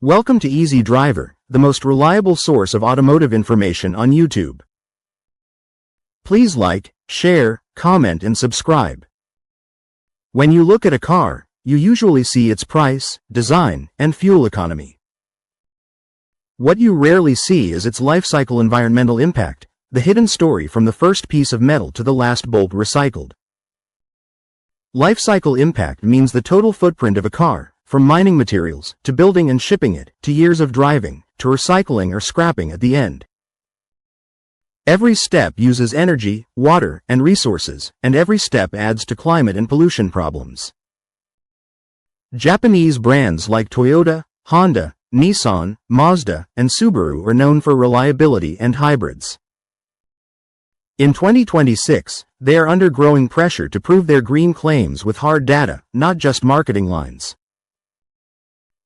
Welcome to Easy Driver, the most reliable source of automotive information on YouTube. Please like, share, comment and subscribe. When you look at a car, you usually see its price, design, and fuel economy. What you rarely see is its life cycle environmental impact, the hidden story from the first piece of metal to the last bolt recycled. Life cycle impact means the total footprint of a car, from mining materials, to building and shipping it, to years of driving, to recycling or scrapping at the end. Every step uses energy, water, and resources, and every step adds to climate and pollution problems. Japanese brands like Toyota, Honda, Nissan, Mazda, and Subaru are known for reliability and hybrids. In 2026, they are under growing pressure to prove their green claims with hard data, not just marketing lines.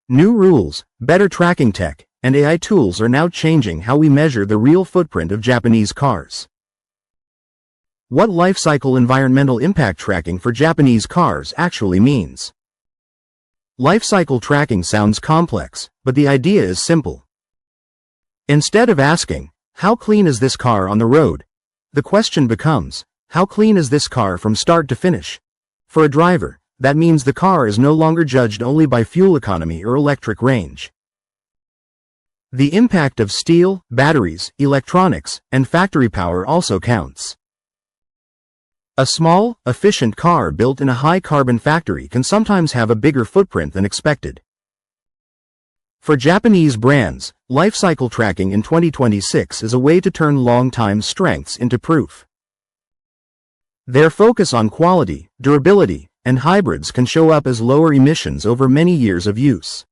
New rules, better tracking tech, and AI tools are now changing how we measure the real footprint of Japanese cars. What life cycle environmental impact tracking for Japanese cars actually means. Life cycle tracking sounds complex, but the idea is simple. Instead of asking, how clean is this car on the road? The question becomes, how clean is this car from start to finish? For a driver, that means the car is no longer judged only by fuel economy or electric range. The impact of steel, batteries, electronics, and factory power also counts. A small, efficient car built in a high-carbon factory can sometimes have a bigger footprint than expected. For Japanese brands, life cycle tracking in 2026 is a way to turn long-time strengths into proof. Their focus on quality, durability, and hybrids can show up as lower emissions over many years of use.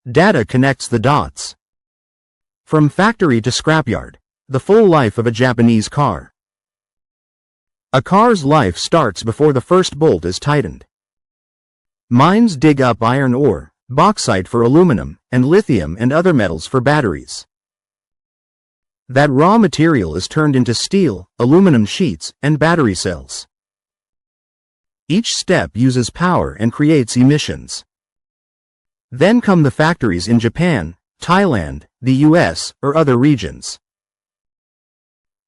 Data connects the dots. From factory to scrapyard, the full life of a Japanese car. A car's life starts before the first bolt is tightened. Mines dig up iron ore, bauxite for aluminum, and lithium and other metals for batteries. That raw material is turned into steel, aluminum sheets, and battery cells. Each step uses power and creates emissions. Then come the factories in Japan, Thailand, the US, or other regions.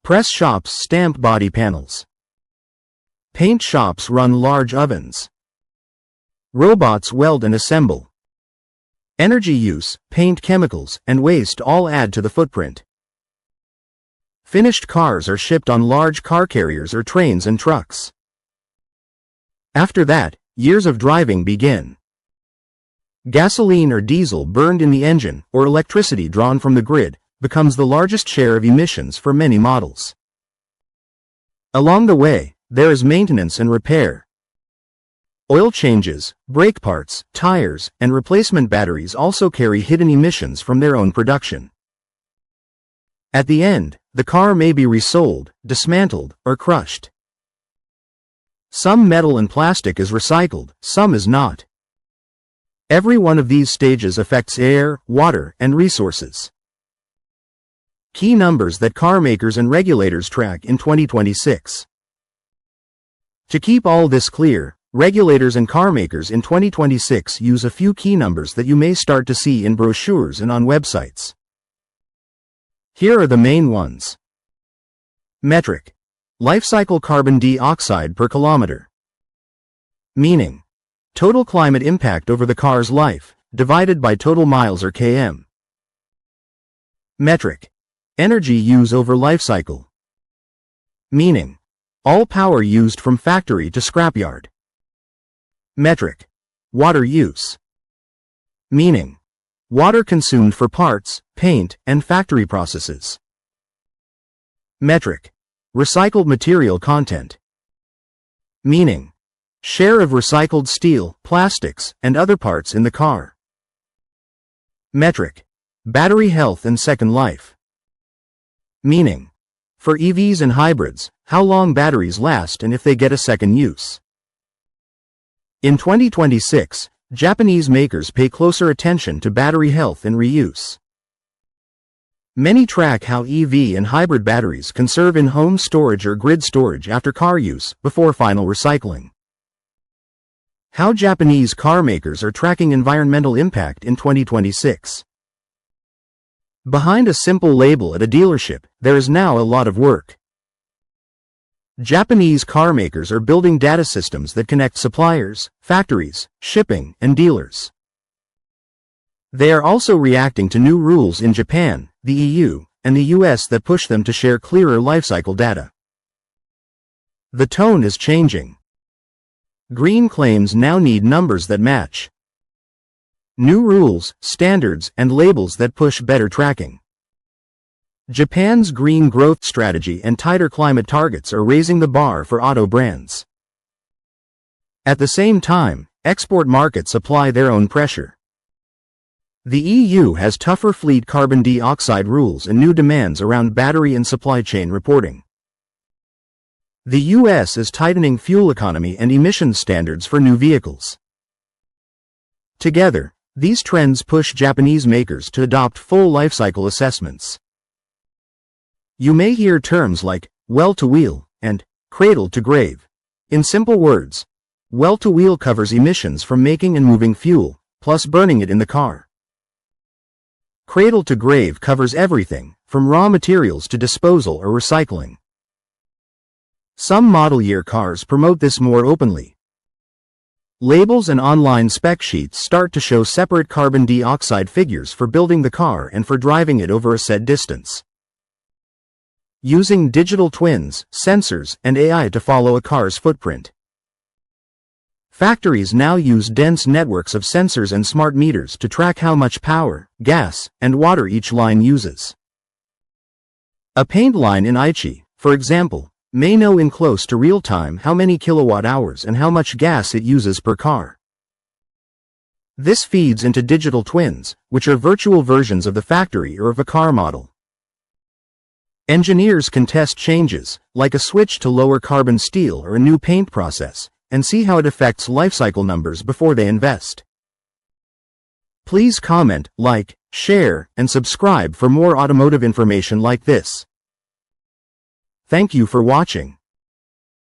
Press shops stamp body panels. Paint shops run large ovens. Robots weld and assemble. Energy use, paint chemicals, and waste all add to the footprint. Finished cars are shipped on large car carriers or trains and trucks. After that, years of driving begin. Gasoline or diesel burned in the engine, or electricity drawn from the grid, becomes the largest share of emissions for many models. Along the way, there is maintenance and repair. Oil changes, brake parts, tires, and replacement batteries also carry hidden emissions from their own production. At the end, the car may be resold, dismantled, or crushed. Some metal and plastic is recycled, some is not. Every one of these stages affects air, water, and resources. Key numbers that car makers and regulators track in 2026. To keep all this clear, regulators and car makers in 2026 use a few key numbers that you may start to see in brochures and on websites. Here are the main ones. Metric. Life cycle carbon dioxide per kilometer. Meaning, total climate impact over the car's life, divided by total miles or km. Metric. Energy use over life cycle. Meaning, all power used from factory to scrapyard. Metric. Water use. Meaning, water consumed for parts, paint, and factory processes. Metric. Recycled material content. Meaning, share of recycled steel, plastics, and other parts in the car. Metric. Battery health and second life. Meaning, for EVs and hybrids, how long batteries last and if they get a second use. In 2026, Japanese makers pay closer attention to battery health and reuse. Many track how EV and hybrid batteries conserve in home storage or grid storage after car use, before final recycling. How Japanese car makers are tracking environmental impact in 2026. Behind a simple label at a dealership, there is now a lot of work. Japanese car makers are building data systems that connect suppliers, factories, shipping, and dealers. They are also reacting to new rules in Japan, the EU, and the US that push them to share clearer lifecycle data. The tone is changing. Green claims now need numbers that match. New rules, standards, and labels that push better tracking. Japan's green growth strategy and tighter climate targets are raising the bar for auto brands. At the same time, export markets apply their own pressure. The EU has tougher fleet carbon dioxide rules and new demands around battery and supply chain reporting. The US is tightening fuel economy and emissions standards for new vehicles. Together, these trends push Japanese makers to adopt full lifecycle assessments. You may hear terms like well-to-wheel and cradle-to-grave. In simple words, well-to-wheel covers emissions from making and moving fuel, plus burning it in the car. Cradle-to-grave covers everything, from raw materials to disposal or recycling. Some model year cars promote this more openly. Labels and online spec sheets start to show separate carbon dioxide figures for building the car and for driving it over a set distance. Using digital twins, sensors, and AI to follow a car's footprint. Factories now use dense networks of sensors and smart meters to track how much power, gas, and water each line uses. A paint line in Aichi, for example, may know in close to real time how many kilowatt hours and how much gas it uses per car. This feeds into digital twins, which are virtual versions of the factory or of a car model. Engineers can test changes, like a switch to lower carbon steel or a new paint process, and see how it affects lifecycle numbers before they invest. Please comment, like, share, and subscribe for more automotive information like this. Thank you for watching.